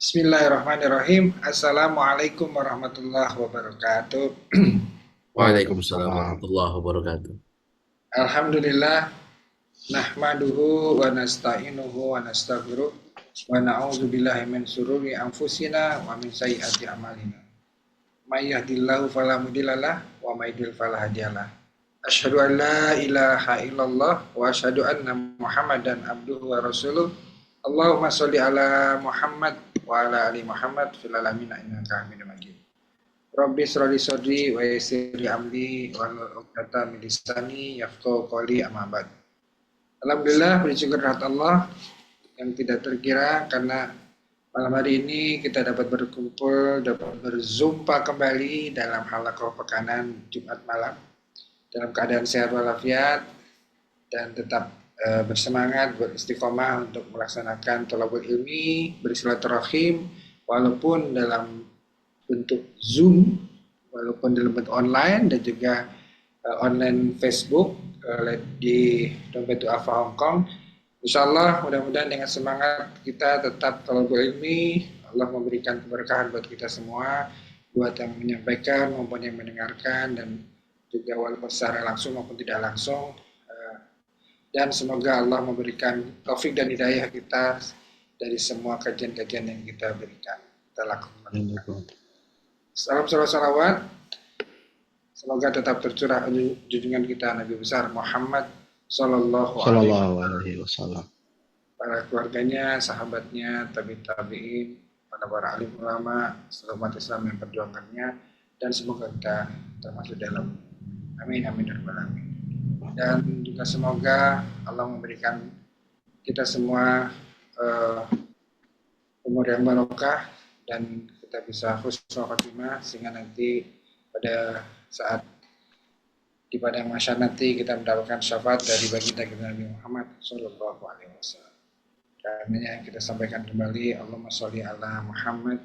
Bismillahirrahmanirrahim. Assalamualaikum warahmatullahi wabarakatuh. Waalaikumsalam Waalaikumsalam. warahmatullahi wabarakatuh. Alhamdulillah, nahmaduhu wa nasta'inuhu wa nastaghfiruh wa na'udzu billahi min sururi anfusina wa min sayyiati a'malina. May yahdihillahu fala mudhillalah wa may yudhlil fala hadiyalah. Asyhadu an la ilaha illallah wa asyhadu anna Muhammadan abduhu wa rasuluh. Allahumma sholli ala Muhammad wa ala ali Muhammad fil alamin innaka Hamidum Majid. Rabbi shrali sodri wa yassir li amri wahlul 'uqdatam min lisani yafqahu qawli amma ba'd. Alhamdulillah, puji syukur kehadirat Allah yang tidak terkira karena malam hari ini kita dapat berkumpul, dapat berzumpa kembali dalam halaqah pekanan Jumat malam dalam keadaan sehat walafiat dan tetap bersemangat, beristiqomah untuk melaksanakan thalabul ilmi, bersilaturahim walaupun dalam bentuk Zoom, walaupun dalam bentuk online dan juga online Facebook di Dompet Duafa Hong Kong. Insya Allah mudah-mudahan dengan semangat kita tetap thalabul ilmi, Allah memberikan keberkahan buat kita semua, buat yang menyampaikan maupun yang mendengarkan, dan juga walaupun secara langsung maupun tidak langsung. Dan semoga Allah memberikan taufik dan hidayah kita dari semua kajian-kajian yang kita berikan, kita lakukan. Salam salawat, semoga tetap tercurah junjungan kita Nabi besar Muhammad Sallallahu Alaihi Wasallam. Para keluarganya, sahabatnya, tabi'in, para alim ulama, seluruh umat Islam yang perjuangannya, dan semoga kita termasuk dalam. Amin, amin, amin. Dan juga semoga Allah memberikan kita semua umur yang barokah dan kita bisa husnul khotimah sehingga nanti pada saat di padang mahsyar nanti kita mendapatkan syafaat dari baginda kita Nabi Muhammad Sallallahu Alaihi Wasallam. Karena kita sampaikan kembali Allahumma sholli ala Muhammad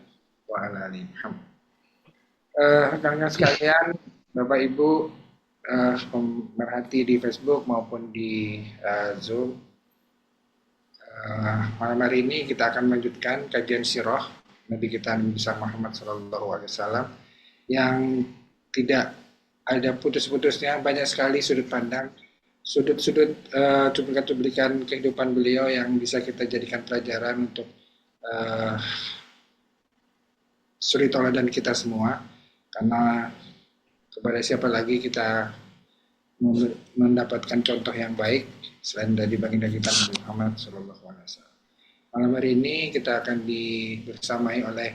wa ala ali Muhammad. Rekan-rekan sekalian, Bapak Ibu pemerhati di Facebook maupun di Zoom, malam hari ini kita akan melanjutkan kajian sirah Nabi kita Nabi besar Muhammad Sallallahu Alaihi Wasallam yang tidak ada putus-putusnya, banyak sekali sudut pandang, sudut-sudut cuplikan-cuplikan kehidupan beliau yang bisa kita jadikan pelajaran untuk suri tauladan kita semua, karena kepada siapa lagi kita mendapatkan contoh yang baik selain dari baginda kita Nabi Muhammad SAW. Malam hari ini kita akan dibersamai oleh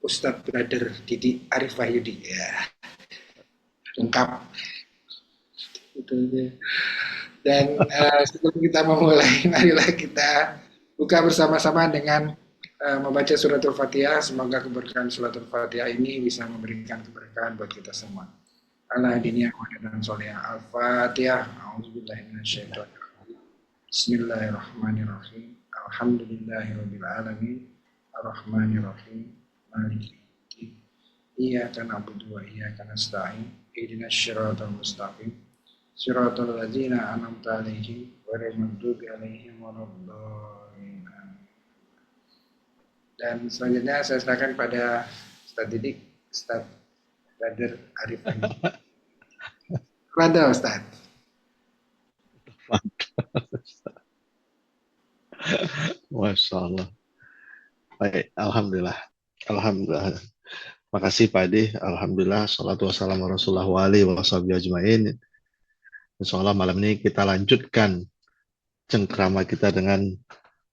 Ustadz Brother Didi Arif Wahyudi. Ya, lengkap. Dan sebelum kita memulai, marilah kita buka bersama-sama dengan membaca suratul Fatihah. Semoga keberkahan suratul Fatihah ini bisa memberikan keberkahan buat kita semua. Ala diniyah wa dan soleh. Al-Fatihah. A'udzubillahi minasyaitonirrajim. Bismillahirrahmanirrahim. Alhamdulillahirabbil alamin. Arrahmanirrahim. Maliki yaumiddin. Iyyaka na'budu wa iyyaka nasta'in. Ihdinas siratal mustaqim. Siratal ladzina an'amta 'alaihim ghairil maghdubi 'alaihim waladdallin. Dan selanjutnya saya serahkan pada Ustaz Didik, Ustaz Brother Arif. Rada Ustaz. Masya Allah. Baik, Alhamdulillah. Alhamdulillah. Makasih Pak Adi. Alhamdulillah. Salatu wassalamu Rasulullah wa alihi wa sahbihi ajma'in. Insya Allah malam ini kita lanjutkan cengkrama kita dengan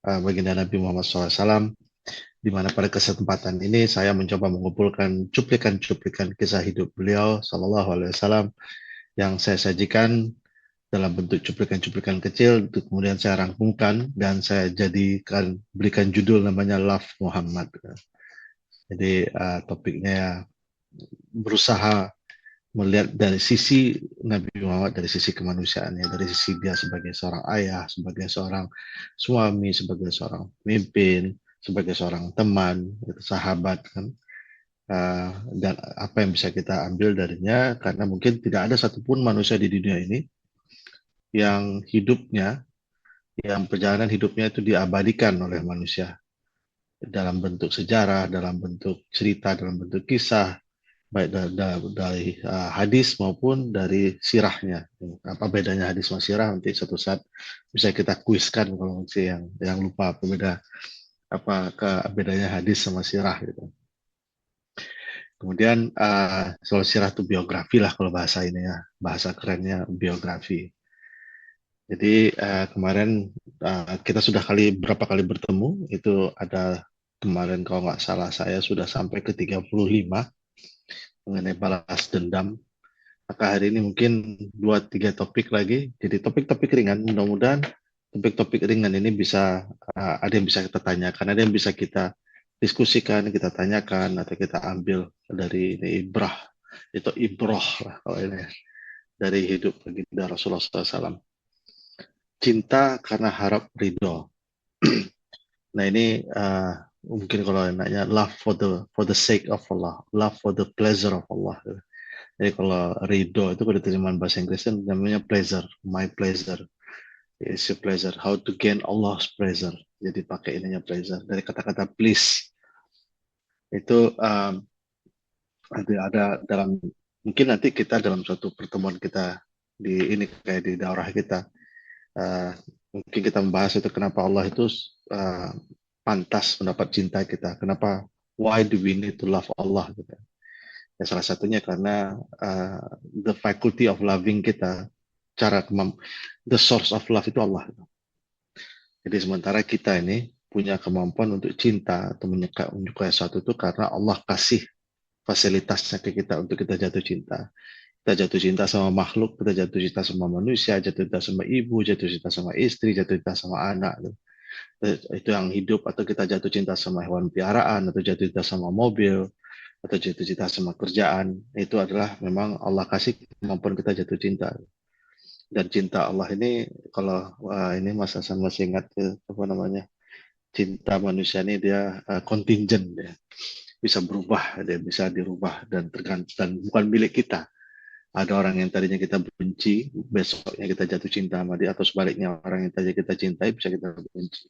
baginda Nabi Muhammad SAW, di mana pada kesempatan ini saya mencoba mengumpulkan cuplikan-cuplikan kisah hidup beliau Sallallahu Alaihi Wasallam yang saya sajikan dalam bentuk cuplikan-cuplikan kecil, kemudian saya rangkumkan dan saya berikan judul namanya Love Muhammad. Jadi topiknya berusaha melihat dari sisi Nabi Muhammad, dari sisi kemanusiaannya, dari sisi dia sebagai seorang ayah, sebagai seorang suami, sebagai seorang pemimpin, sebagai seorang teman, sahabat kan. Dan apa yang bisa kita ambil darinya, karena mungkin tidak ada satupun manusia di dunia ini yang hidupnya, yang perjalanan hidupnya itu diabadikan oleh manusia. dalam bentuk sejarah, dalam bentuk cerita, dalam bentuk kisah, baik dari hadis maupun dari sirahnya. Apa bedanya hadis sama sirah, nanti suatu saat bisa kita kuiskan kalau masih yang lupa apa bedanya hadis sama sirah gitu. Kemudian soal sirah itu biografi lah kalau bahasa ini ya, bahasa kerennya biografi. Jadi kemarin kita sudah berapa kali bertemu, itu ada kemarin kalau nggak salah saya sudah sampai ke 35 mengenai balas dendam. Maka hari ini mungkin 2-3 topik lagi. Jadi topik-topik ringan, mudah-mudahan topik-topik ringan ini bisa ada yang bisa kita tanyakan, ada yang bisa kita diskusikan, kita tanyakan, atau kita ambil dari ini itu ibroh lah kalau ini dari hidup baginda Rasulullah SAW. Cinta karena harap ridho. Nah ini mungkin kalau enaknya love for the sake of Allah, love for the pleasure of Allah. Jadi kalau ridho itu pada terjemahan bahasa Inggris namanya pleasure, my pleasure, is your pleasure, how to gain Allah's pleasure. Jadi pakai ininya pleasure dari kata-kata please. Itu ada dalam mungkin nanti kita dalam suatu pertemuan kita di ini kayak di daurah kita mungkin kita membahas itu kenapa Allah itu pantas mendapat cinta kita, kenapa why do we need to love Allah gitu. Ya, salah satunya karena the faculty of loving kita, the source of love itu Allah. Jadi sementara kita ini punya kemampuan untuk cinta atau menyukai sesuatu itu karena Allah kasih fasilitasnya ke kita untuk kita jatuh cinta. Kita jatuh cinta sama makhluk, kita jatuh cinta sama manusia, jatuh cinta sama ibu, jatuh cinta sama istri, jatuh cinta sama anak. Itu yang hidup, atau kita jatuh cinta sama hewan piaraan, atau jatuh cinta sama mobil, atau jatuh cinta sama kerjaan. Itu adalah memang Allah kasih kemampuan kita jatuh cinta. Dan cinta Allah ini, kalau ini Mas Hasan masih ingat apa namanya, cinta manusia ini dia contingent, dia bisa berubah, dia bisa dirubah dan tergantung, dan bukan milik kita. Ada orang yang tadinya kita benci, besoknya kita jatuh cinta sama dia, atau sebaliknya orang yang tadinya kita cintai bisa kita benci.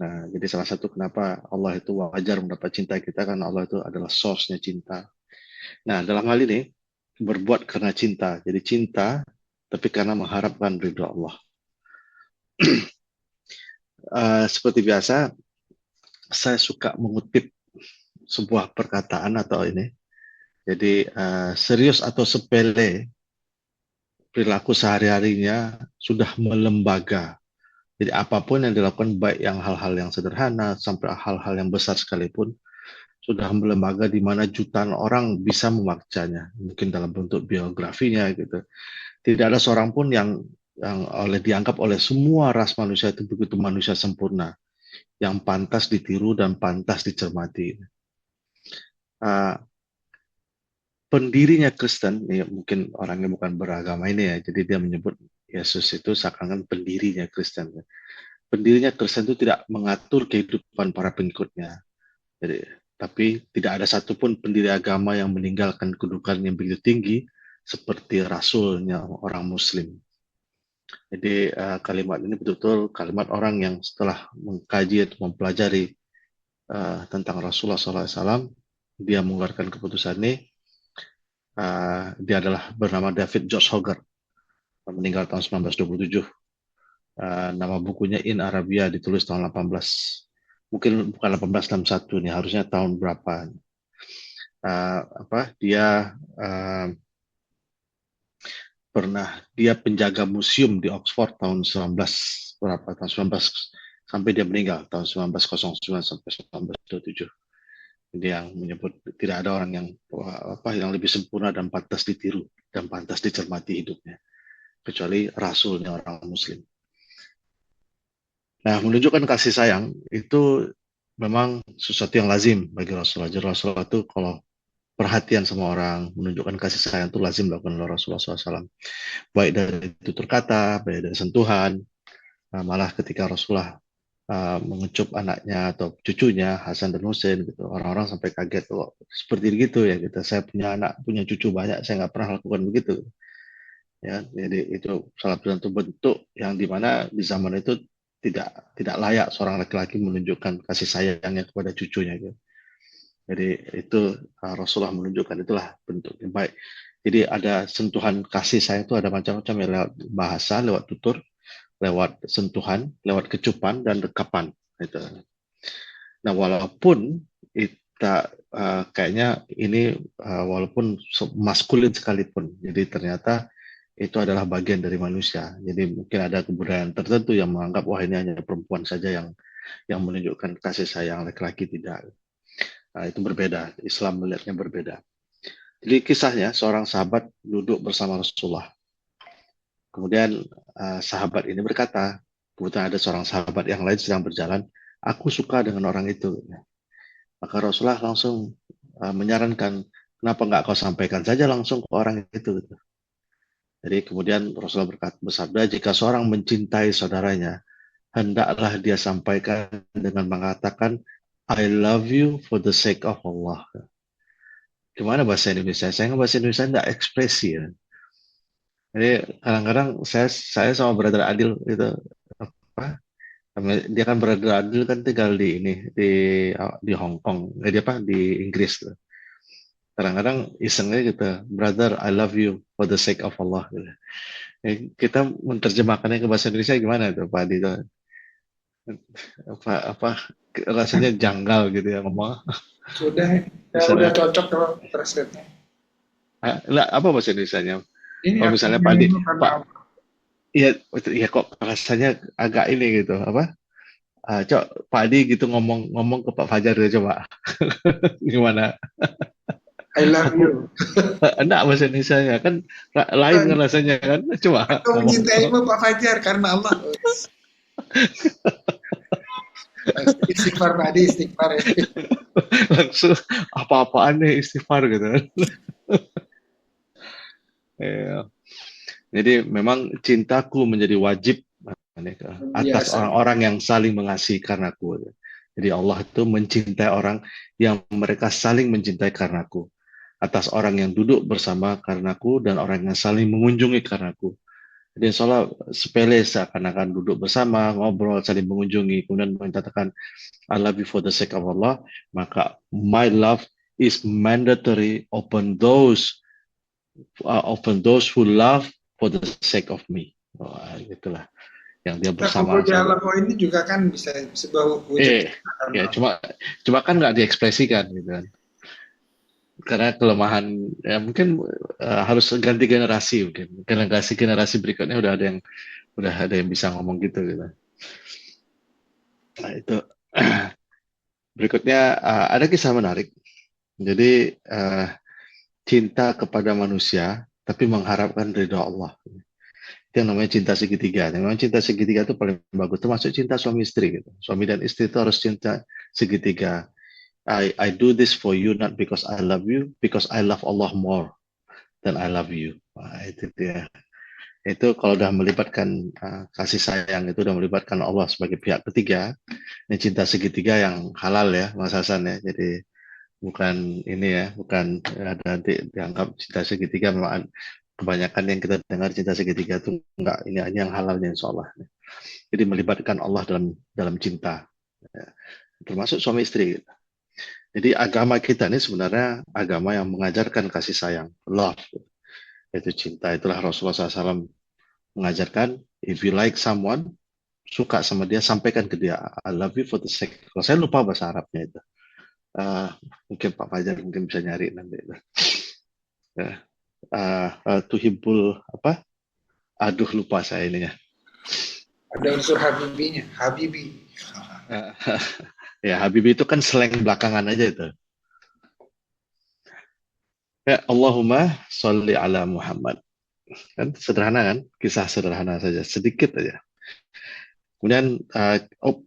Nah, jadi salah satu kenapa Allah itu wajar mendapat cinta kita karena Allah itu adalah source-nya cinta. Nah, dalam hal ini berbuat karena cinta. Jadi cinta tapi karena mengharapkan ridho Allah. Seperti biasa, saya suka mengutip sebuah perkataan atau ini. Jadi serius atau sepele perilaku sehari-harinya sudah melembaga. Jadi apapun yang dilakukan, baik yang hal-hal yang sederhana sampai hal-hal yang besar sekalipun, sudah melembaga di mana jutaan orang bisa membacanya, mungkin dalam bentuk biografinya gitu. Tidak ada seorang pun yang dianggap oleh semua ras manusia itu begitu manusia sempurna, yang pantas ditiru dan pantas dicermati. Pendirinya Kristen, ya mungkin orangnya bukan beragama ini ya, jadi dia menyebut Yesus itu seakan-akan pendirinya Kristen. Pendirinya Kristen itu tidak mengatur kehidupan para pengikutnya. Jadi, tapi tidak ada satupun pendiri agama yang meninggalkan kedudukan yang begitu tinggi seperti rasulnya orang Muslim. Jadi kalimat ini betul-betul kalimat orang yang setelah mengkaji atau mempelajari tentang Rasulullah SAW, dia mengeluarkan keputusan ini. Dia adalah bernama David George Hogarth, meninggal tahun 1927. Nama bukunya In Arabia, ditulis tahun 18, mungkin bukan 1861 nih, harusnya tahun berapa? Dia dia penjaga museum di Oxford tahun 19 sampai dia meninggal tahun 1909 sampai 1927. Dia yang menyebut tidak ada orang yang lebih sempurna dan pantas ditiru dan pantas dicermati hidupnya kecuali rasulnya orang Muslim. Nah, menunjukkan kasih sayang itu memang sesuatu yang lazim bagi Rasulullah. Jadi Rasulullah itu kalau perhatian sama orang, menunjukkan kasih sayang itu lazim dilakukan oleh Rasulullah SAW. Baik dari tutur kata, baik dari sentuhan, malah ketika Rasulullah mengecup anaknya atau cucunya Hasan dan Husain gitu, orang-orang sampai kaget, oh, seperti itu ya gitu. Saya punya anak, punya cucu banyak, saya nggak pernah lakukan begitu. Ya, jadi itu salah satu bentuk yang dimana di zaman itu tidak layak seorang laki-laki menunjukkan kasih sayangnya kepada cucunya gitu. Jadi itu Rasulullah menunjukkan itulah bentuk yang baik. Jadi ada sentuhan kasih sayang itu ada macam-macam ya, lewat bahasa, lewat tutur, lewat sentuhan, lewat kecupan dan dekapan. Itu. Nah, walaupun kita kayaknya ini walaupun maskulin sekalipun, jadi ternyata itu adalah bagian dari manusia. Jadi mungkin ada kebudayaan tertentu yang menganggap wah ini hanya perempuan saja yang menunjukkan kasih sayang, laki-laki tidak. Nah, itu berbeda. Islam melihatnya berbeda. Jadi kisahnya seorang sahabat duduk bersama Rasulullah. Kemudian sahabat ini berkata, kebetulan ada seorang sahabat yang lain sedang berjalan, aku suka dengan orang itu. Maka Rasulullah langsung menyarankan, kenapa nggak kau sampaikan saja langsung ke orang itu. Jadi kemudian Rasulullah bersabda, jika seorang mencintai saudaranya, hendaklah dia sampaikan dengan mengatakan, I love you for the sake of Allah. Gimana bahasa Indonesia? Saya bahasa Indonesia tidak ekspresi ya. Jadi kadang-kadang saya sama Brother Adil itu apa? Dia kan Brother Adil kan tinggal di ini di Hong Kong, dia apa di Inggris. Kadang-kadang isengnya gitu, brother, I love you for the sake of Allah. Gitu. Kita menerjemahkannya ke bahasa Indonesia gimana tuh Pak Adi? Apa rasanya janggal gitu ya ngomong. Sudah, ya, udah Misalnya, cocok kalau translate-nya. apa bahasa Indonesia-nya? Ini Kalau aku misalnya Pak Adi, menyanyimu karena Pak, Allah. iya kok rasanya agak ini gitu, apa? Cok, Pak Adi gitu ngomong ke Pak Fajar gitu, coba. Gimana? I love Aku you. enggak bahasa Indonesia-nya kan lain kan rasanya kan. Coba Aku ngomong mencintaimu Pak Fajar karena Allah. Istighfar Pak Adi, istighfar ya. langsung apa-apaan nih istighfar gitu kan. Ya. Jadi memang cintaku menjadi wajib atas Biasa. orang-orang yang saling mengasihi karenaku. Jadi Allah itu mencintai orang yang mereka saling mencintai karenaku. Atas orang yang duduk bersama karenaku dan orang yang saling mengunjungi karenaku. Jadi insya Allah sepele seakan-akan duduk bersama, ngobrol, saling mengunjungi, kemudian mengatakan I love you for the sake of Allah, maka my love is mandatory upon those who love for the sake of me. Wah, itulah yang dia Kita bersama kumpul di saya. alam ini juga kan bisa sebuah wujud Ya cinta. cuma kan nggak diekspresikan gitu kan. Karena kelemahan ya mungkin harus ganti generasi mungkin. Generasi berikutnya udah ada yang bisa ngomong gitu. Nah, itu berikutnya ada kisah menarik. Jadi cinta kepada manusia tapi mengharapkan ridha Allah. Itu yang namanya cinta segitiga. Memang cinta segitiga itu paling bagus. Termasuk cinta suami istri gitu. Suami dan istri itu harus cinta segitiga. I do this for you not because I love you, because I love Allah more than I love you. Nah, itu dia. Itu kalau udah melibatkan kasih sayang itu udah melibatkan Allah sebagai pihak ketiga. Ini cinta segitiga yang halal ya, Mas Hasan ya. Jadi bukan ini ya, bukan ada dianggap cinta segitiga. Memang kebanyakan yang kita dengar cinta segitiga itu enggak, ini hanya yang halalnya insya Allah. Jadi melibatkan Allah dalam cinta, ya. Termasuk suami istri. Jadi agama kita ini sebenarnya agama yang mengajarkan kasih sayang, love, yaitu cinta. Itulah Rasulullah SAW mengajarkan, if you like someone, suka sama dia, sampaikan ke dia, I love you for the sake. Kalau saya lupa bahasa Arabnya itu. Mungkin Pak Fajar mungkin bisa nyari nanti. Ya. Tuhibbul apa? Aduh lupa saya ininya. Ada unsur habibinya, habibi. Ya Habibie itu kan slang belakangan aja itu. Ya Allahumma sholli ala Muhammad. Kan sederhana kan? Kisah sederhana saja, sedikit aja. Kemudian,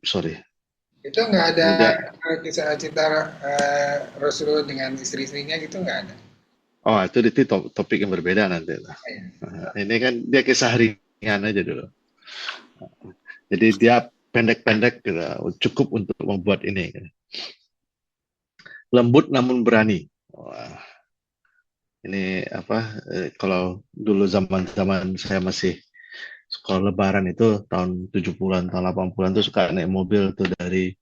sorry. Itu nggak ada Kemudian, kisah cinta Rasulullah dengan istri-istrinya gitu nggak ada. itu topik yang berbeda nanti. Ini kan dia kisah ringan aja dulu. Jadi dia pendek-pendek gitu, cukup untuk membuat ini. Lembut namun berani. Wah, ini apa? Kalau dulu zaman-zaman saya masih kalau Lebaran itu tahun 70-an, tahun 80-an tuh suka naik mobil tuh dari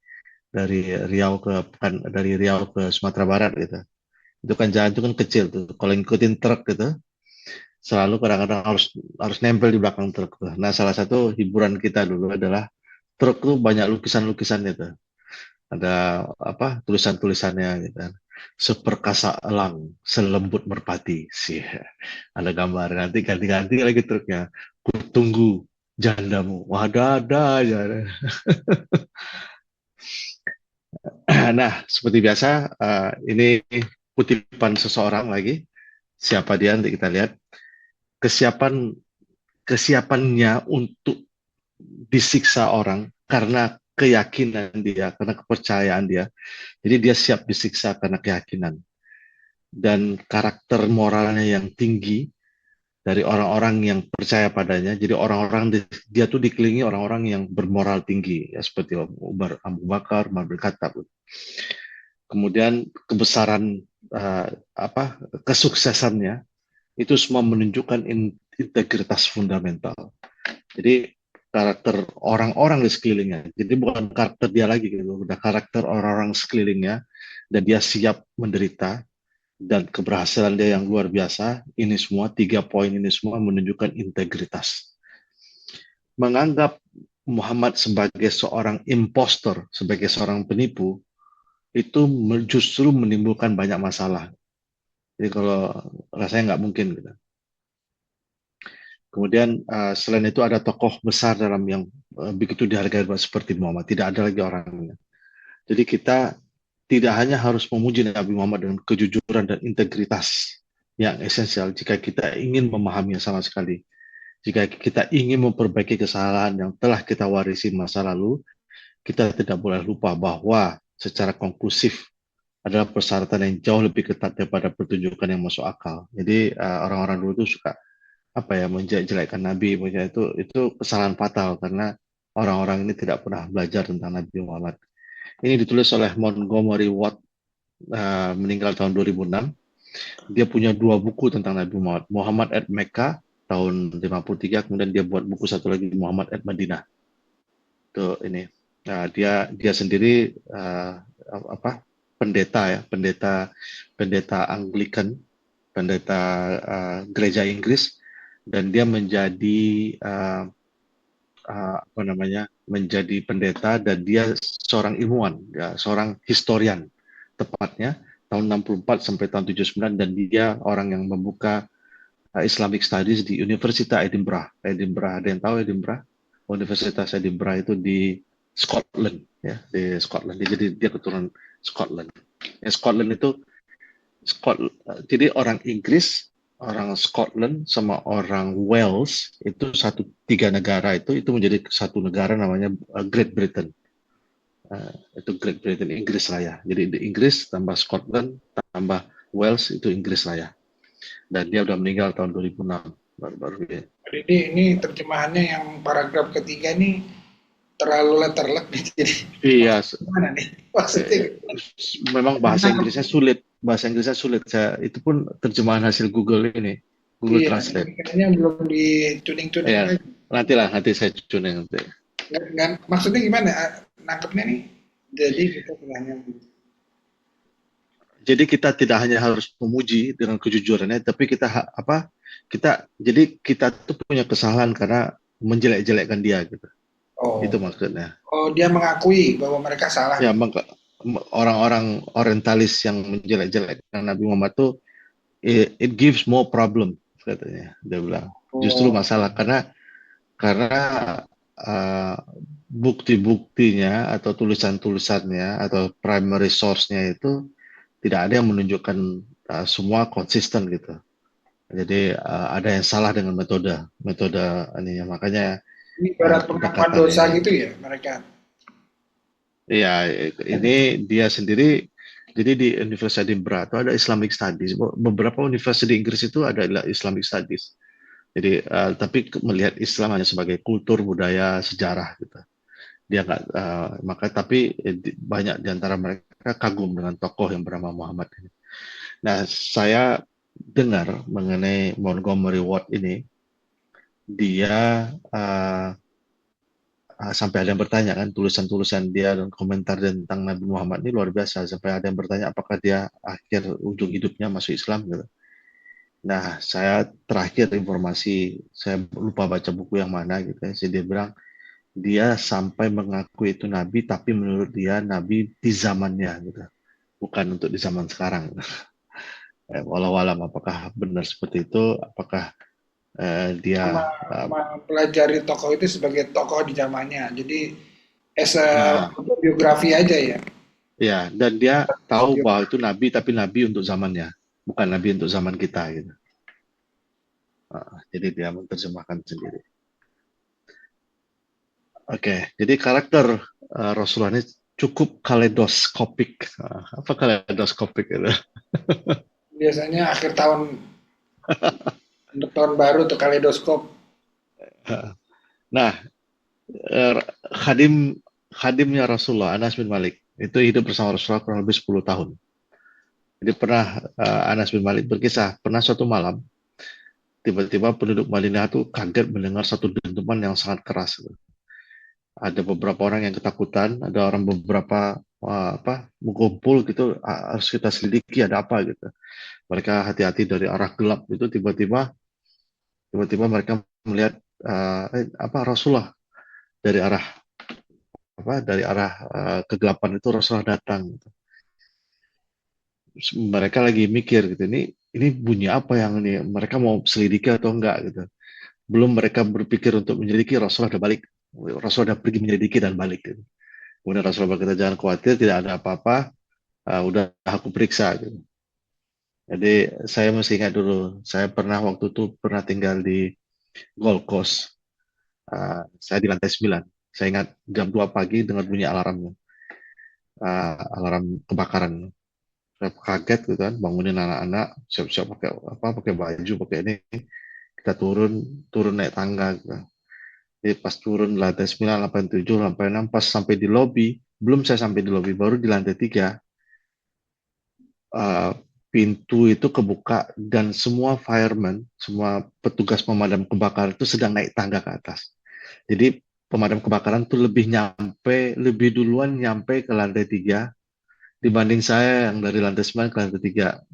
Riau ke Sumatera Barat gitu. Itu kan jalan itu kan kecil tuh. Kalau ngikutin truk gitu, selalu kadang-kadang harus harus nempel di belakang truk tuh. Nah, salah satu hiburan kita dulu adalah truk tuh banyak lukisan-lukisannya tuh. Ada apa tulisan-tulisannya gitu kan. Seperkasa elang, selembut merpati sih. Ada gambar nanti ganti-ganti lagi truknya. Kutunggu jandamu. Wah, ada aja. Nah, seperti biasa, ini kutipan seseorang lagi. Siapa dia nanti kita lihat. Kesiapan kesiapannya untuk disiksa orang karena keyakinan dia, karena kepercayaan dia. Jadi dia siap disiksa karena keyakinan. Dan karakter moralnya yang tinggi dari orang-orang yang percaya padanya. Jadi orang-orang dia tuh dikelilingi orang-orang yang bermoral tinggi, ya seperti Abu Bakar, Umar bin Khattab. Kemudian kebesaran kesuksesannya itu semua menunjukkan integritas fundamental. Jadi karakter orang-orang di sekelilingnya. Jadi bukan karakter dia lagi gitu, udah karakter orang-orang sekelilingnya dan dia siap menderita dan keberhasilan dia yang luar biasa. Ini semua 3 poin ini semua menunjukkan integritas. Menganggap Muhammad sebagai seorang impostor, sebagai seorang penipu, itu justru menimbulkan banyak masalah. Jadi kalau rasanya nggak mungkin gitu. Kemudian selain itu ada tokoh besar dalam yang begitu dihargai seperti Muhammad. Tidak ada lagi orangnya. Jadi kita tidak hanya harus memuji Nabi Muhammad dengan kejujuran dan integritas yang esensial jika kita ingin memahaminya sama sekali. Jika kita ingin memperbaiki kesalahan yang telah kita warisi masa lalu, kita tidak boleh lupa bahwa secara konklusif adalah persyaratan yang jauh lebih ketat daripada pertunjukan yang masuk akal. Jadi orang-orang dulu itu suka menjelek-jelekkan Nabi, itu kesalahan fatal karena orang-orang ini tidak pernah belajar tentang Nabi Muhammad. Ini ditulis oleh Montgomery Watt, meninggal tahun 2006. Dia punya 2 buku tentang Nabi Muhammad. Muhammad at Mecca tahun 53, kemudian dia buat buku satu lagi Muhammad at Madinah. Tuh ini. Nah, dia sendiri pendeta Anglikan, pendeta gereja Inggris, dan dia menjadi menjadi pendeta dan dia seorang ilmuwan, ya, seorang historian tepatnya tahun 64 sampai tahun 79, dan dia orang yang membuka Islamic Studies di Universitas Edinburgh. Ada yang tahu Edinburgh? Universitas Edinburgh itu di Scotland, ya, di Scotland. Jadi dia keturunan Scotland. Ya, Scotland itu jadi orang Inggris, orang Scotland sama orang Wales itu 3 negara itu menjadi satu negara namanya Great Britain. Itu Great Britain, Inggris Raya. Jadi di Inggris tambah Scotland tambah Wales itu Inggris Raya. Dan dia udah meninggal tahun 2006 baru-baru ini. Jadi ini terjemahannya yang paragraf ketiga ini terlalu letterlek nih. Jadi iya, gimana nih maksudnya? Memang bahasa Inggrisnya sulit. Itu pun terjemahan hasil Google ini, Google Translate. Kayaknya belum dituning-tuning Ya, lagi. nanti saya tuning nanti. Maksudnya gimana? Nangkepnya nih? Jadi kita hanya Jadi kita tidak hanya harus memuji dengan kejujurannya, tapi jadi kita tuh punya kesalahan karena menjelek-jelekkan dia gitu. Itu maksudnya. Oh, dia mengakui bahwa mereka salah. Ya, orang-orang orientalis yang menjelek-jelekkan Nabi Muhammad tuh it gives more problem katanya. Dia bilang justru masalah karena bukti-buktinya atau tulisan-tulisannya atau primary source-nya itu tidak ada yang menunjukkan semua konsisten gitu. Jadi ada yang salah dengan metode ininya, makanya ini berat pengakuan dosa gitu ya mereka. Iya, ini dia sendiri. Jadi di Universitas Edinburgh itu ada Islamic Studies. Beberapa universitas di Inggris itu ada Islamic Studies. Jadi tapi melihat Islam hanya sebagai kultur, budaya, sejarah gitu. Dia nggak tapi banyak di antara mereka kagum dengan tokoh yang bernama Muhammad ini. Nah, saya dengar mengenai Montgomery Watt ini, dia sampai ada yang bertanya kan tulisan-tulisan dia dan komentar tentang Nabi Muhammad ini luar biasa sampai ada yang bertanya apakah dia akhir ujung hidupnya masuk Islam gitu. Nah, saya terakhir informasi saya lupa baca buku yang mana gitu ya. Jadi dia bilang dia sampai mengaku itu nabi tapi menurut dia nabi di zamannya gitu. Bukan untuk di zaman sekarang. Walau alam apakah benar seperti itu, apakah dia Mempelajari tokoh itu sebagai tokoh di zamannya. Jadi as a nah biografi aja ya. ya dan dia tahu bahwa itu nabi tapi nabi untuk zamannya, bukan nabi untuk zaman kita gitu. Jadi dia menerjemahkan sendiri. Oke, jadi karakter Rasulullah ini cukup kaleidoskopik. Apa kaleidoskopik itu? Biasanya akhir tahun untuk tahun baru tuh kaleidoskop. Nah, eh, khadim khadimnya Rasulullah, Anas bin Malik, itu hidup bersama Rasulullah kurang lebih 10 tahun. Jadi pernah Anas bin Malik berkisah, pernah suatu malam, tiba-tiba penduduk Madinah itu kaget mendengar satu dentuman yang sangat keras. Ada beberapa orang yang ketakutan, ada orang beberapa mengumpul gitu, harus kita selidiki ada apa gitu. Mereka hati-hati dari arah gelap itu tiba-tiba mereka melihat Rasulullah dari arah kegelapan itu Rasulullah datang gitu. Mereka lagi mikir gitu ini bunyi apa yang ini mereka mau selidiki atau enggak gitu. Belum mereka berpikir untuk menyelidiki Rasulullah udah balik. Rasulullah udah pergi menyelidiki dan balik gitu. Kemudian Rasulullah berkata jangan khawatir tidak ada apa-apa, udah aku periksa gitu. Jadi saya masih ingat dulu saya waktu itu pernah tinggal di Gold Coast. Saya di lantai 9. Saya ingat jam 2 pagi dengar bunyi alarmnya. Alarm kebakaran. Saya kaget gitu kan, bangunin anak-anak, siap-siap pakai baju, pakai ini. Kita turun turun naik tangga gitu. Jadi pas turun lantai 9, lantai 7, lantai 6, pas sampai di lobi, belum saya sampai di lobi, baru di lantai 3, uh, pintu itu kebuka dan semua fireman, semua petugas pemadam kebakaran itu sedang naik tangga ke atas. Jadi pemadam kebakaran tuh lebih duluan nyampe ke lantai 3 dibanding saya yang dari lantai 9 ke lantai 3.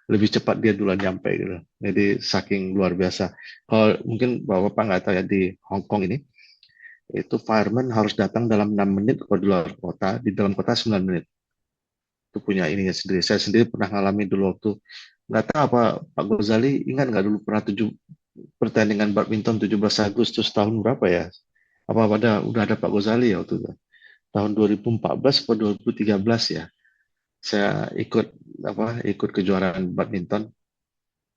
Lebih cepat dia duluan nyampe gitu. Jadi saking luar biasa. Kalau mungkin Bapak nggak tahu ya di Hong Kong ini, itu fireman harus datang dalam 6 menit kalau di luar kota, di dalam kota 9 menit. Itu punya ininya sendiri. Saya sendiri pernah ngalami dulu waktu, nggak tahu apa Pak Gozali ingat nggak dulu pernah pertandingan badminton 17 Agustus tahun berapa ya? Apa udah ada Pak Gozali ya waktu itu? Tahun 2014 atau 2013 ya. Saya ikut kejuaraan badminton.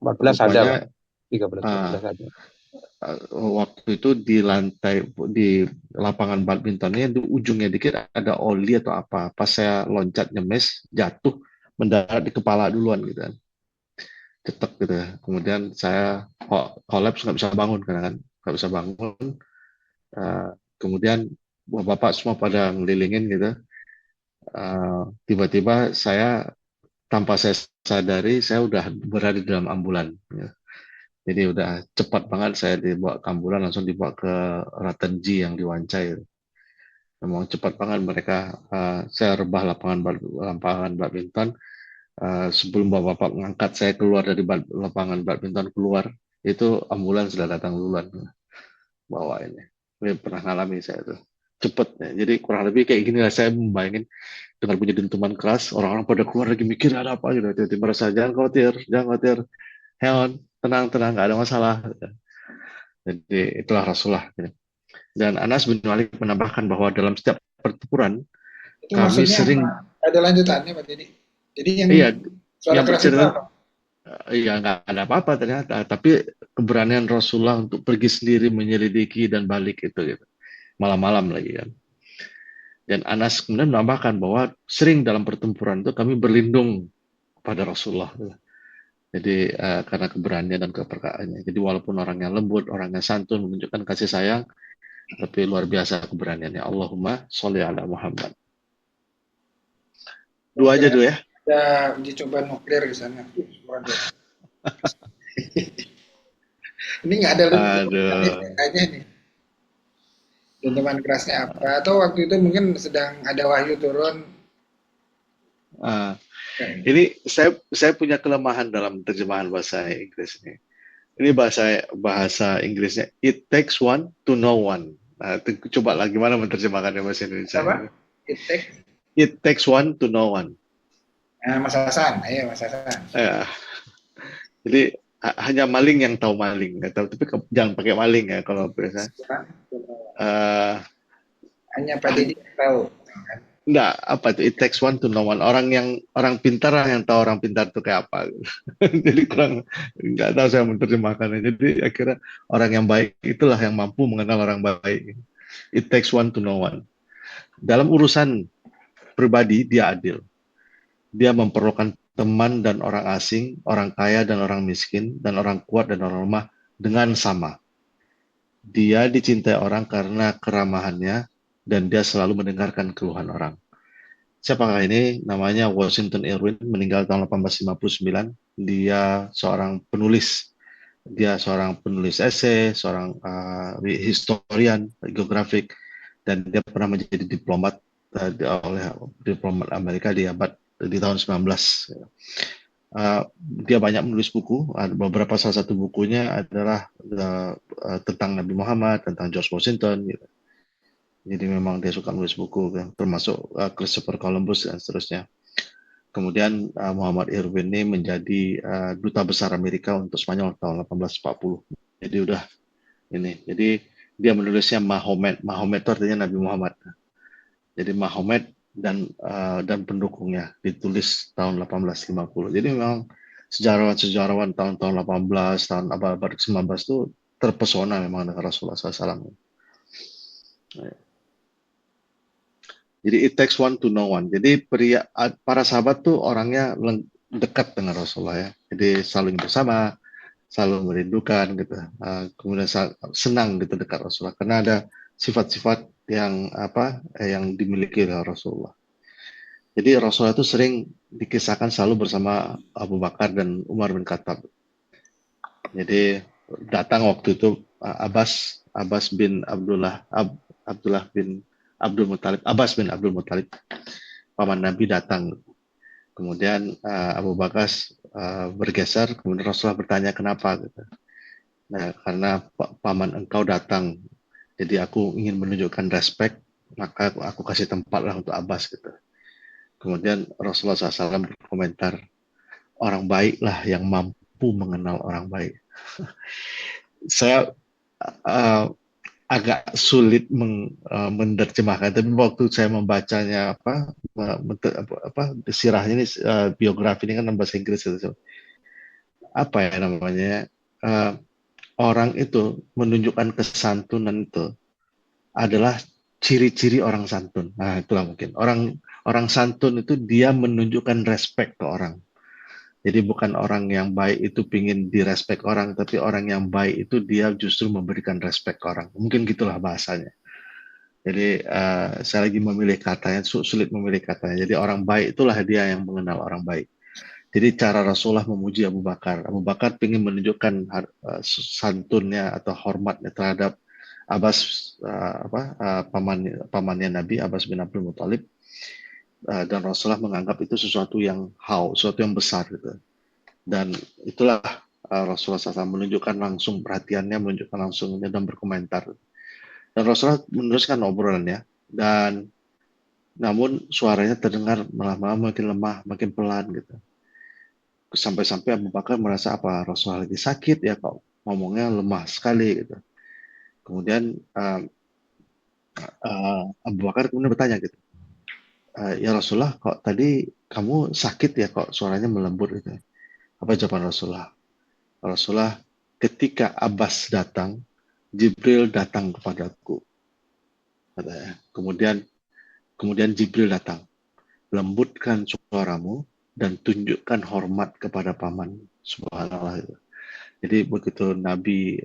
14 ada, Pak. Rupanya 13, uh, 14 ada. waktu itu di lapangan badmintonnya di ujungnya dikit ada oli atau apa. Pas saya loncat nyemes, jatuh mendarat di kepala duluan gitu kan. Cetek gitu ya. Kemudian saya kolaps nggak bisa bangun kan, nggak bisa bangun. Kemudian bapak semua pada ngelilingin gitu. Tiba-tiba saya tanpa saya sadari saya udah berada di dalam ambulan. Ya. Jadi udah cepat banget saya dibawa ke ambulan langsung dibawa ke Ratenji yang di Wancai. Memang cepat banget mereka. Saya rebah lapangan badminton. Sebelum bapak mengangkat saya keluar dari lapangan badminton keluar, itu ambulans sudah datang duluan bawa ini. Ini pernah ngalami saya tuh. Cepet ya. Jadi kurang lebih kayak gini lah saya membayangin dengan bunyi dentuman keras, orang-orang pada keluar lagi mikir ada apa gitu. Tiba-tiba merasa jangan khawatir, hang on, tenang, nggak ada masalah. Jadi itulah Rasulullah. Gitu. Dan Anas bin Malik menambahkan bahwa dalam setiap pertempuran Itu kami maksudnya sering apa? Ada lanjutannya Pak Jadi. Jadi yang iya suara yang keras itu bercerita apa? iya nggak ada apa-apa ternyata, tapi keberanian Rasulullah untuk pergi sendiri menyelidiki dan balik itu gitu. Malam-malam lagi kan. Dan Anas kemudian menambahkan bahwa sering dalam pertempuran itu kami berlindung pada Rasulullah. Jadi karena keberanian dan keperkaannya. Jadi walaupun orangnya lembut, orangnya santun, menunjukkan kasih sayang, tapi luar biasa keberaniannya. Allahumma sholli ala Muhammad. Dua aja Kira-kira dulu ya. ada uji coba nuklir di sana. Waduh. Ini nggak ada Aduh. aja nih. Dentuman kerasnya apa? Atau waktu itu mungkin sedang ada wahyu turun. Ah, Kayak ini saya punya kelemahan dalam terjemahan bahasa Inggris ini. Ini bahasa bahasa Inggrisnya it takes one to know one. Nah, coba lagi gimana menerjemahkannya bahasa Indonesia apa? ini. It take. It takes one to know one. Nah, Mas Hasan, ayo Mas Hasan. Ya, jadi hanya maling yang tahu maling, nggak tahu. Tapi jangan pakai maling ya kalau biasa. Eh, Hanya Pak Deddy yang tahu. Kan? Enggak, apa itu? It takes one to know one. Orang pintar lah yang tahu orang pintar itu kayak apa. Jadi kurang nggak tahu saya menerjemahkannya. Jadi akhirnya orang yang baik itulah yang mampu mengenal orang baik. It takes one to know one. Dalam urusan pribadi dia adil. Dia memperlukan teman dan orang asing, orang kaya dan orang miskin, dan orang kuat dan orang lemah dengan sama. Dia dicintai orang karena keramahannya dan dia selalu mendengarkan keluhan orang. Siapakah ini? Namanya Washington Irwin, meninggal tahun 1859. Dia seorang penulis. Dia seorang penulis esai, seorang historian geografik, dan dia pernah menjadi diplomat oleh diplomat Amerika di tahun 19. Dia banyak menulis buku. Beberapa salah satu bukunya adalah tentang Nabi Muhammad, tentang George Washington. Gitu. Jadi memang dia suka menulis buku, termasuk Christopher Columbus dan seterusnya. Kemudian Muhammad Irwin ini menjadi duta besar Amerika untuk Spanyol tahun 1840. Jadi udah ini. Jadi dia menulisnya Mahomet. Mahomet itu artinya Nabi Muhammad. Jadi Mahomet dan pendukungnya ditulis tahun 1850. Jadi memang sejarawan-sejarawan tahun-tahun 18, tahun abad 19 itu terpesona memang dengan Rasulullah SAW. Jadi it takes one to know one. Jadi para sahabat tuh orangnya dekat dengan Rasulullah ya. Jadi selalu bersama, selalu merindukan gitu. Kemudian senang gitu dekat Rasulullah karena ada sifat-sifat yang dimiliki oleh Rasulullah. Jadi Rasulullah itu sering dikisahkan selalu bersama Abu Bakar dan Umar bin Khattab. Jadi datang waktu itu Abbas bin Abdullah bin Abdul Muthalib, Abbas bin Abdul Muthalib, paman Nabi datang. Kemudian Abu Bakar bergeser, kemudian Rasulullah bertanya kenapa. Gitu. Nah, karena paman engkau datang, jadi aku ingin menunjukkan respect, maka aku kasih tempat lah untuk Abbas. Gitu. Kemudian Rasulullah SAW berkomentar, orang baiklah yang mampu mengenal orang baik. Saya agak sulit menerjemahkan, tapi waktu saya membacanya sirahnya ini biografi ini kan bahasa Inggris itu apa ya namanya orang itu menunjukkan kesantunan itu adalah ciri-ciri orang santun. Nah itulah mungkin orang santun itu dia menunjukkan respect ke orang. Jadi bukan orang yang baik itu pingin direspek orang, tapi orang yang baik itu dia justru memberikan respect ke orang. Mungkin gitulah bahasanya. Jadi saya lagi memilih katanya, sulit memilih katanya. Jadi orang baik itulah dia yang mengenal orang baik. Jadi cara Rasulullah memuji Abu Bakar. Abu Bakar ingin menunjukkan santunnya atau hormatnya terhadap Abbas, pamannya Nabi, Abbas bin Abdul Muthalib. Dan Rasulullah menganggap itu sesuatu yang sesuatu yang besar gitu. Dan itulah Rasulullah SAW menunjukkan langsung perhatiannya, menunjukkan langsungnya dan berkomentar. Dan Rasulullah meneruskan obrolannya, dan namun suaranya terdengar malah makin lemah, makin pelan gitu. Sampai-sampai Abu Bakar merasa apa Rasulullah lagi sakit ya kok ngomongnya lemah sekali gitu. Kemudian Abu Bakar kemudian bertanya gitu, ya Rasulullah kok tadi kamu sakit ya kok suaranya melembut gitu. Apa jawaban Rasulullah? Rasulullah, ketika Abbas datang, Jibril datang kepadaku. Katanya. Kemudian Jibril datang. Lembutkan suaramu dan tunjukkan hormat kepada paman. Subhanallah. Jadi begitu Nabi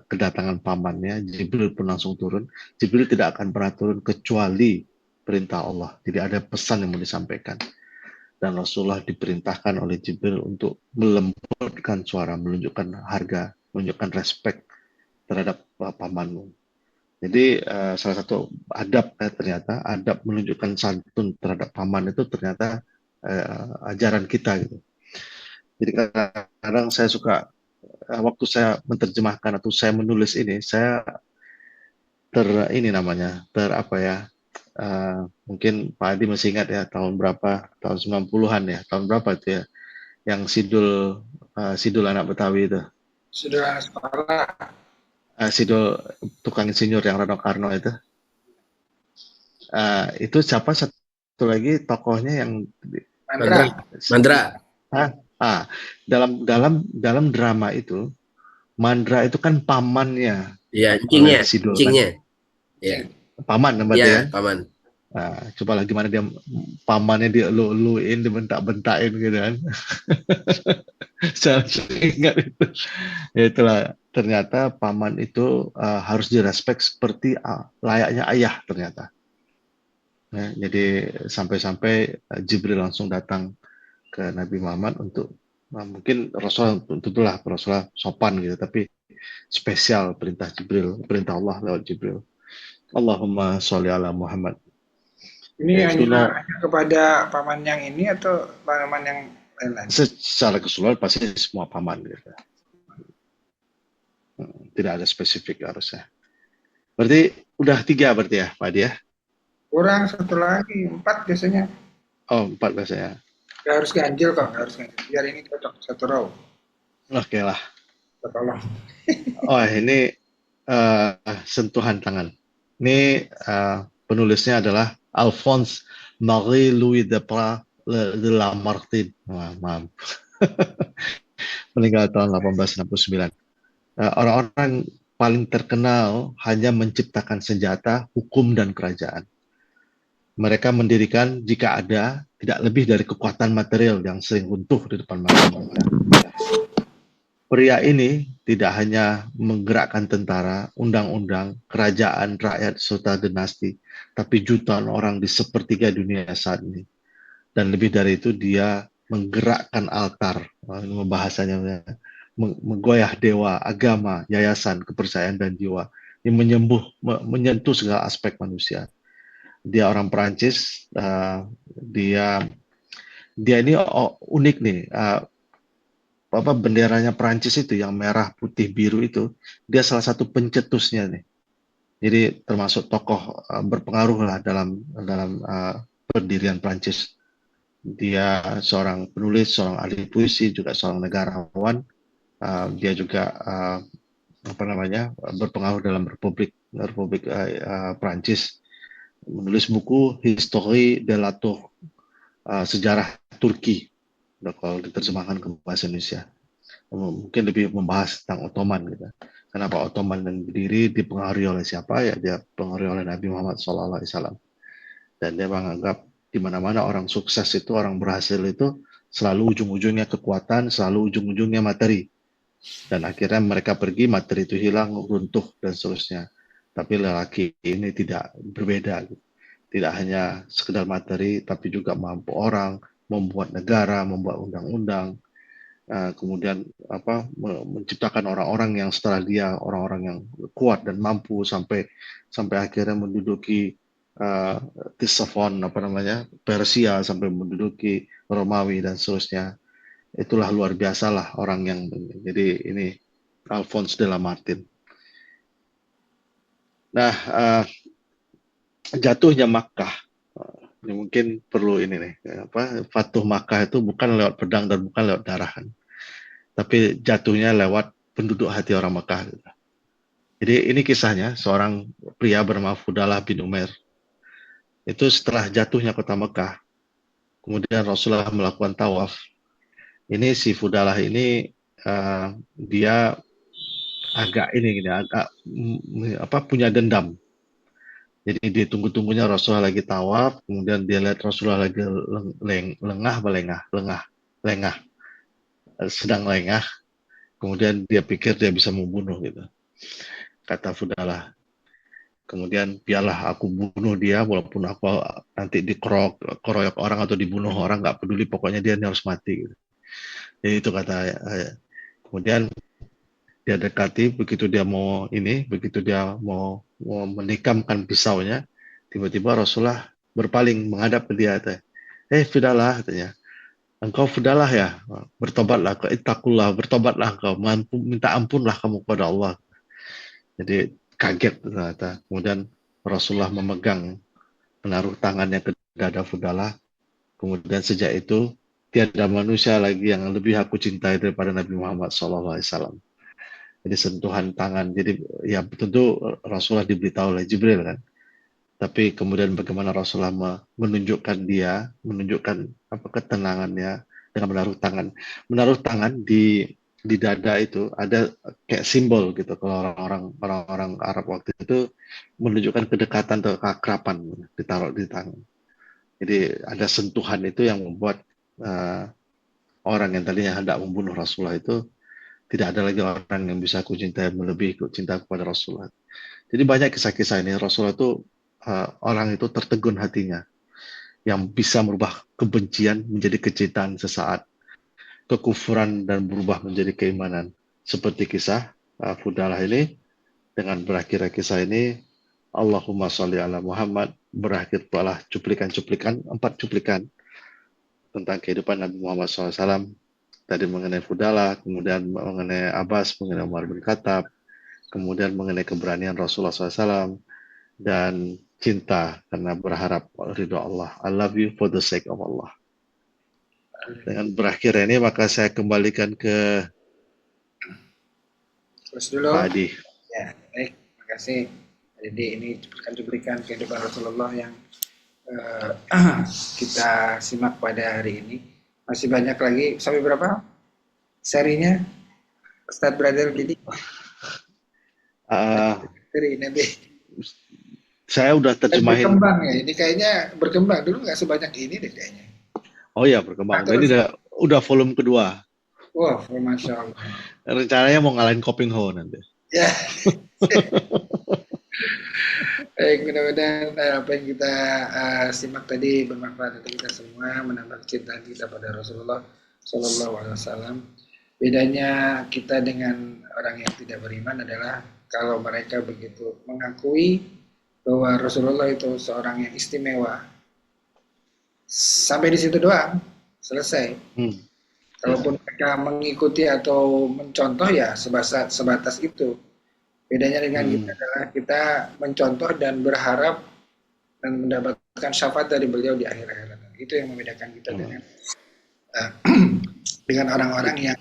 kedatangan pamannya, Jibril pun langsung turun. Jibril tidak akan pernah turun kecuali perintah Allah. Jadi ada pesan yang mau disampaikan. Dan Rasulullah diperintahkan oleh Jibril untuk melembutkan suara, menunjukkan harga menunjukkan respect terhadap pamanmu. Jadi salah satu adab ternyata adab menunjukkan santun terhadap paman itu ternyata ajaran kita gitu. Jadi kadang-kadang saya suka waktu saya menerjemahkan atau saya menulis ini, saya ini namanya apa ya? Mungkin Pak Adi masih ingat ya tahun berapa? Tahun 90-an ya. Tahun berapa itu ya? Yang Sidul anak Betawi itu. Sudah sekolah. Sidul tukang insinyur yang Rano Karno itu. Itu siapa satu lagi tokohnya yang Mandra. Mandra. dalam drama itu Mandra itu kan pamannya Iya, oleh Sidul kan. Iya. Paman berarti Iya, kan. paman. Coba lagi mana dia pamannya dia elu-eluin, dibentak-bentakin gitu kan. Saya ingat itu. Ya, itulah ternyata paman itu harus direspek seperti layaknya ayah ternyata. Ya, jadi sampai-sampai Jibril langsung datang ke Nabi Muhammad untuk mungkin Rasulullah tentulah Rasulullah sopan gitu, tapi spesial perintah Jibril, perintah Allah lewat Jibril. Allahumma sholli ala Muhammad. Ini hanya kepada paman yang ini atau paman yang lain-lain? Secara keseluruhan pasti semua paman gitu. Tidak ada spesifik harusnya. Berarti udah 3 berarti ya Pak Adi ya? Kurang 1 lagi, 4 biasanya. Oh 4 biasanya. Gak harus ganjil kok, gak harus ganjil. Biar ini cocok 1 row. Oke lah. Tolong. Ini sentuhan tangan. Ini penulisnya adalah Alphonse Marie Louis de Lamartine. Maaf. Meninggal tahun 1869. Orang-orang paling terkenal hanya menciptakan senjata, hukum, dan kerajaan. Mereka mendirikan jika ada tidak lebih dari kekuatan material yang sering runtuh di depan mata mereka. Pria ini tidak hanya menggerakkan tentara, undang-undang, kerajaan, rakyat, serta dinasti, tapi jutaan orang di sepertiga dunia saat ini. Dan lebih dari itu, dia menggerakkan altar, bahasanya, menggoyah dewa, agama, yayasan, kepercayaan, dan jiwa. Yang menyentuh segala aspek manusia. Dia orang Perancis, dia ini unik nih. Benderanya Perancis itu yang merah, putih, biru itu, dia salah satu pencetusnya nih. Jadi termasuk tokoh berpengaruh lah dalam pendirian Perancis. Dia seorang penulis, seorang ahli puisi, juga seorang negarawan. Dia juga berpengaruh dalam Republik Perancis. Menulis buku Histoire de la Tour, sejarah Turki, kalau diterjemahkan ke bahasa Indonesia. Mungkin lebih membahas tentang Ottoman gitu. Kenapa Ottoman yang berdiri, dipengaruhi oleh siapa? Ya dia dipengaruhi oleh Nabi Muhammad SAW. Dan dia menganggap di mana-mana orang sukses itu, orang berhasil itu selalu ujung-ujungnya kekuatan, selalu ujung-ujungnya materi. Dan akhirnya mereka pergi, materi itu hilang, runtuh dan seterusnya. Tapi lelaki ini tidak berbeda. Tidak hanya sekedar materi, tapi juga mampu orang, membuat negara, membuat undang-undang, kemudian menciptakan orang-orang yang setelah dia orang-orang yang kuat dan mampu sampai akhirnya menduduki Tisafon Persia, sampai menduduki Romawi dan seterusnya. Itulah luar biasa lah orang yang jadi ini Alphonse de Lamartine. Nah, jatuhnya Makkah ini mungkin perlu ini nih, Fatuh Makkah itu bukan lewat pedang dan bukan lewat darah kan, tapi jatuhnya lewat penduduk hati orang Makkah. Jadi ini kisahnya seorang pria bernama Fudalah bin Umair. Itu setelah jatuhnya kota Mekah, kemudian Rasulullah melakukan tawaf. Ini si Fudalah ini dia agak punya dendam. Jadi ditunggu-tunggunya Rasulullah lagi tawaf, kemudian dia lihat Rasulullah lagi sedang lengah, kemudian dia pikir dia bisa membunuh gitu. Kata Fudalah. Kemudian biarlah aku bunuh dia, walaupun aku nanti dikeroyok orang atau dibunuh orang, nggak peduli, pokoknya dia harus mati gitu. Jadi itu kata. Kemudian dia dekati, begitu dia mau menikamkan pisaunya, tiba-tiba Rasulullah berpaling menghadap ke dia. Fudahlah, katanya. Engkau fudahlah ya, bertobatlah, ittaqullah, bertobatlah engkau, minta ampunlah kamu kepada Allah. Jadi kaget ternyata. Kemudian Rasulullah menaruh tangannya ke dada Fudahlah. Kemudian sejak itu tiada manusia lagi yang lebih aku cintai daripada Nabi Muhammad SAW. Jadi sentuhan tangan. Jadi ya tentu Rasulullah diberitahu oleh Jibril kan. Tapi kemudian bagaimana Rasulullah menunjukkan apa ketenangannya dengan menaruh tangan di dada itu ada kayak simbol gitu. Kalau orang-orang Arab waktu itu menunjukkan kedekatan atau keakraban ditaruh di tangan. Jadi ada sentuhan itu yang membuat orang yang tadinya hendak membunuh Rasulullah itu tidak ada lagi orang yang bisa aku cintai melebihi cinta kepada Rasulullah. Jadi banyak kisah-kisah ini. Rasulullah itu orang itu tertegun hatinya, yang bisa merubah kebencian menjadi kecintaan sesaat, kekufuran dan berubah menjadi keimanan. Seperti kisah Fudahlah ini, dengan berakhirnya kisah ini, Allahumma sholli ala Muhammad, berakhir pula cuplikan-cuplikan, 4 cuplikan tentang kehidupan Nabi Muhammad SAW. Tadi mengenai Fudahlah, kemudian mengenai Abbas, mengenai Umar bin Khattab, kemudian mengenai keberanian Rasulullah SAW, dan cinta karena berharap ridho Allah. I love you for the sake of Allah. Dengan berakhir ini maka saya kembalikan ke Terus dulu. Pak Adi. Ya, baik. Terima kasih. Jadi ini cuplikan kehidupan Rasulullah yang kita simak pada hari ini. Masih banyak lagi. Sampai berapa serinya? Ustadz Brother Didi? Seri nanti. Saya udah terjemahin. Berkembang ya. Ini kayaknya berkembang. Dulu nggak sebanyak ini deh kayaknya. Oh ya, berkembang. Ini udah volume kedua. Wah, Masya Allah. Rencananya mau ngalahin Koping Ho nanti. Ya. Baik, mudah-mudahan apa yang kita simak tadi bermanfaat untuk kita semua, menambah kecintaan kita pada Rasulullah Shallallahu Alaihi Wasallam. Bedanya kita dengan orang yang tidak beriman adalah kalau mereka begitu mengakui bahwa Rasulullah itu seorang yang istimewa, sampai di situ doang, selesai. Kalaupun mereka mengikuti atau mencontoh ya sebatas itu. Bedanya dengan kita adalah kita mencontoh dan berharap dan mendapatkan syafaat dari beliau di akhir hayat. Itu yang membedakan kita dengan orang-orang yang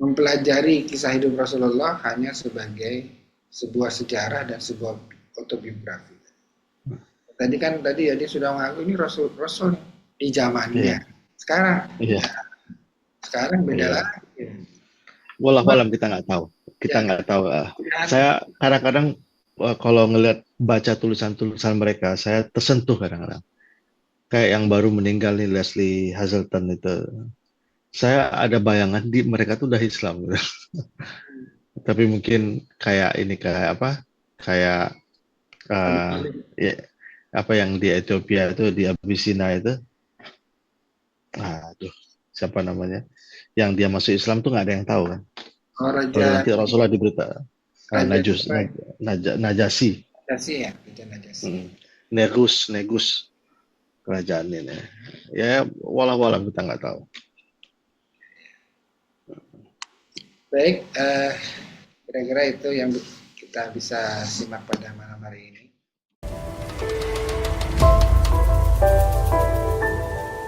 mempelajari kisah hidup Rasulullah hanya sebagai sebuah sejarah dan sebuah autobiografi. Tadi ya dia sudah mengaku ini Rasul di zamannya. Sekarang beda lagi. Wallahualam kita nggak tahu. Saya kadang-kadang kalau ngelihat baca tulisan-tulisan mereka, saya tersentuh kadang-kadang. Kayak yang baru meninggal nih Leslie Hazelton itu. Saya ada bayangan mereka tuh udah Islam gitu. Tapi mungkin kayak apa yang di Ethiopia itu, di Abyssinia itu, siapa namanya, yang dia masuk Islam tuh nggak ada yang tahu kan. Nanti Rasulullah diberita Najasi ya, Negus kerajaan ini ya, walau kita nggak tahu. Baik, kira-kira itu yang kita bisa simak pada malam hari ini.